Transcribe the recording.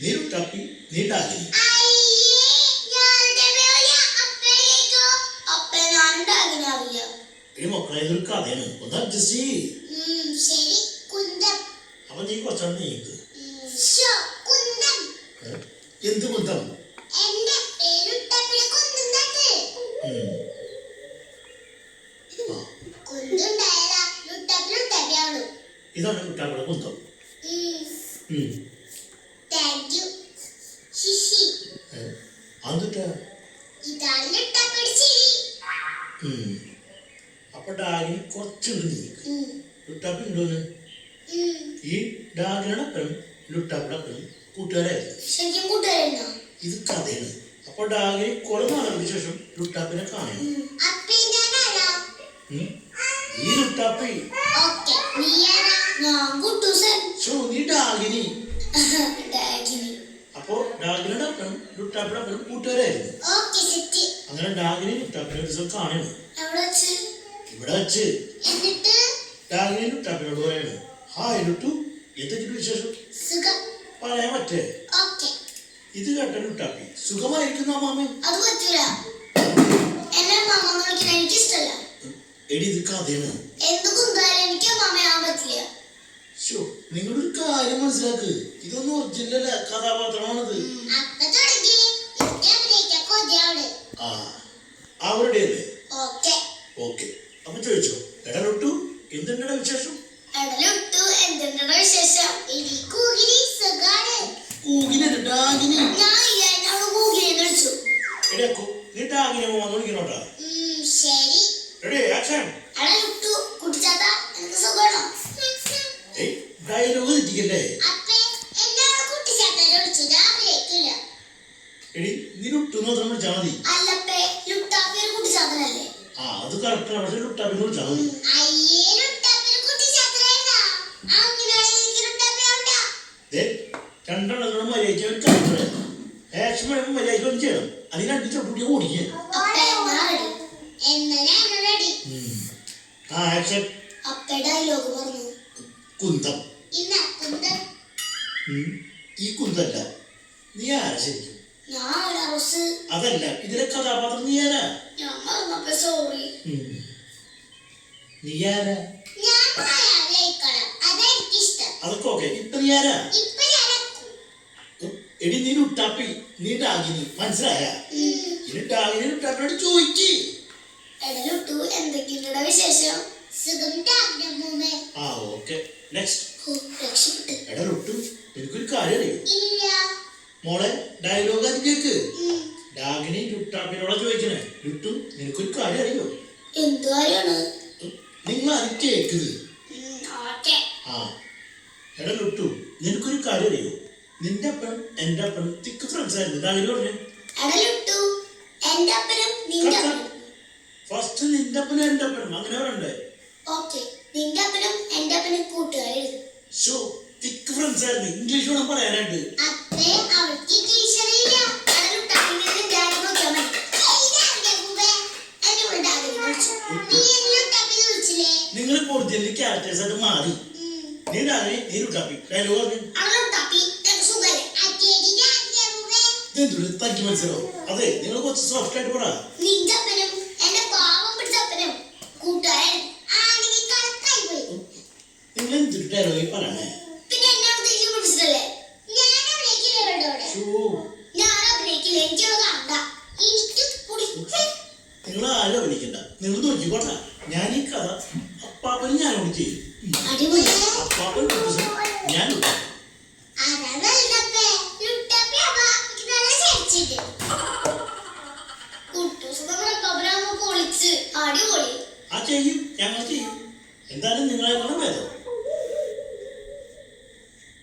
നീരു ടപ്പി നീണ്ടാക്കി ഇനി മക്കളെ ഇതൊരു കഥയാണ് ഒന്ന് അഡ്ജസ്റ്റ് ചെയ്യ്. അപ്പൊ നീ കുറച്ചാണ് നീക്ക്. എന്ത് കുന്തം? ഇതാണ് കുട്ടാപ്പിയുടെ കുന്തം. അന്നിട്ടാ അപ്പൊ ഡാഗിന് കുറച്ചുണ്ട് നീക്ക്. ലുട്ടാപ്പി ഉണ്ടോന്ന്? ഈ ഡാഗിനുടെ അപ്പനും ലുട്ടാപ്പിയുടെ അപ്പനും കൂട്ടുകാരായിരുന്നു. ഇത് കഥയാണ്. അപ്പൊ ഡാഗിന് കുറെ നാളുകൾക്ക് ശേഷം ലുട്ടാപ്പിനെ കാണണം. ഈ ലുട്ടാപ്പി നീ ഡാഗിനി. അപ്പൊ ഡാഗിനുടെ അപ്പനും ലുട്ടാപ്പിയുടെ അപ്പനും കൂട്ടുകാരായിരുന്നു. അങ്ങനെ ഡാഗിനി ലുട്ടാപ്പിനെ ഒരു ദിവസം കാണണം. ഇവിടെ വെച്ച് ഡാഗിനി ലുട്ടാപ്പിനോട് പറയാണ്, ഹായ് ലുട്ടു, എന്തൊക്കെയുണ്ട് വിശേഷം? പറയാൻ പറ്റേ? ഇത് കേട്ട ലുട്ടാപ്പി സുഖമായിരിക്കുന്ന മാമൻ. എടി ഇത് കഥയാണ്. നിങ്ങളൊരു കാര്യം മനസ്സിലാക്ക്, ഇതൊന്നും ഒറിജിനൽ കഥാപാത്രമാണത്. അവരുടെ അല്ലേ? ഓക്കെ. അപ്പൊ ചോദിച്ചോ, എടാ ലുട്ടു എന്തുണ്ടാ വിശേഷം? നീ ഡാഗിനെ വന്നു വിളിക്കണോട്ടാ. ഡയലോഗ് തെറ്റിക്കല്ലേ? എടി നീ ലുട്ടു മാത്രം വിളിച്ചാൽ മതി. ആ അത് കറക്റ്റാണ്, പക്ഷെ ലുട്ടാപ്പിനെ വിളിച്ചാൽ മതി. രണ്ടെണ്ണം മര്യാദയ്ക്ക് ആക്ഷൻ വേണം, മര്യാദയ്ക്ക് ഒന്ന് ചെയ്യണം. അതിന് രണ്ട് ചവിട്ടി ഓടിക്കുക. ആക്ഷൻ. കുന്തം. ഈ കുന്തല്ല, നീ ആരാ ശരിക്കും? അതല്ല, ഇതിലെ കഥാപാത്രം നീ ആരാ? നീ ആരാ? അതൊക്കെ ഓക്കെ. ഇപ്പൊ നീ ആരാ? എടി നീ ലുട്ടാപ്പി, നീ ഡാഗിനി, മനസ്സിലായ? ഇനി ഡാഗിനി ലുട്ടാപ്പിനോട് ചോദിക്ക്. ആ ഓക്കെ, നെക്സ്റ്റ്. എടാ ലുട്ടു, എനിക്കൊരു കാര്യം അറിയോ? മോളെ ഡയലോഗ് അത് കേക്ക്. ഡാഗിനി ലുട്ടാപ്പിനോടാ ചോദിക്കണേ. ലുട്ടു, നിനക്കൊരു കാര്യം അറിയോ? നിങ്ങൾ അത് കേക്ക്. ആ എടാ ലുട്ടു, നിനക്കൊരു കാര്യം അറിയോ? നിന്റെ അപ്പൻ എന്റെ അപ്പൻ തിക്ക് ഫ്രണ്ട്സ് ആയിരുന്നു. ഡാഗിനി പറഞ്ഞു ഫസ്റ്റ് നിന്റെ അപ്പനും എന്റെ അപ്പനും അങ്ങനെ പറയണ്ടേ? തിക്ക് ഫ്രണ്ട്സ് ആയിരുന്നു. ഇംഗ്ലീഷ് വേണം പറയാനായിട്ട്. നിങ്ങൾ ഒറിജിനൽ ക്യാരക്ടേഴ്സ് ആയിട്ട് മാറി. നീ ഡാഗിനി, നീ ലുട്ടാപ്പി. ഡയലോഗ് പറഞ്ഞു തനിക്ക് മനസ്സിലാവും. അതെ, നിങ്ങൾ കുറച്ച് സോഫ്റ്റ് ആയിട്ട് പറ. നിങ്ങൾ എന്തൊരു ഡയലോഗ് പറയണേ? നിങ്ങൾ ആരും അഭിനയിക്കണ്ട, നിങ്ങൾ നോക്കിക്കോട്ടെ. ഞാൻ ഈ കഥ അപ്പാപ്പന് ഞാനോട് ചെയ്യും. അപ്പാപ്പൻ ഞാൻ ചെയ്യും, ഞങ്ങൾ ചെയ്യും. എന്തായാലും നിങ്ങളെ കൊണ്ട് ഭേദം.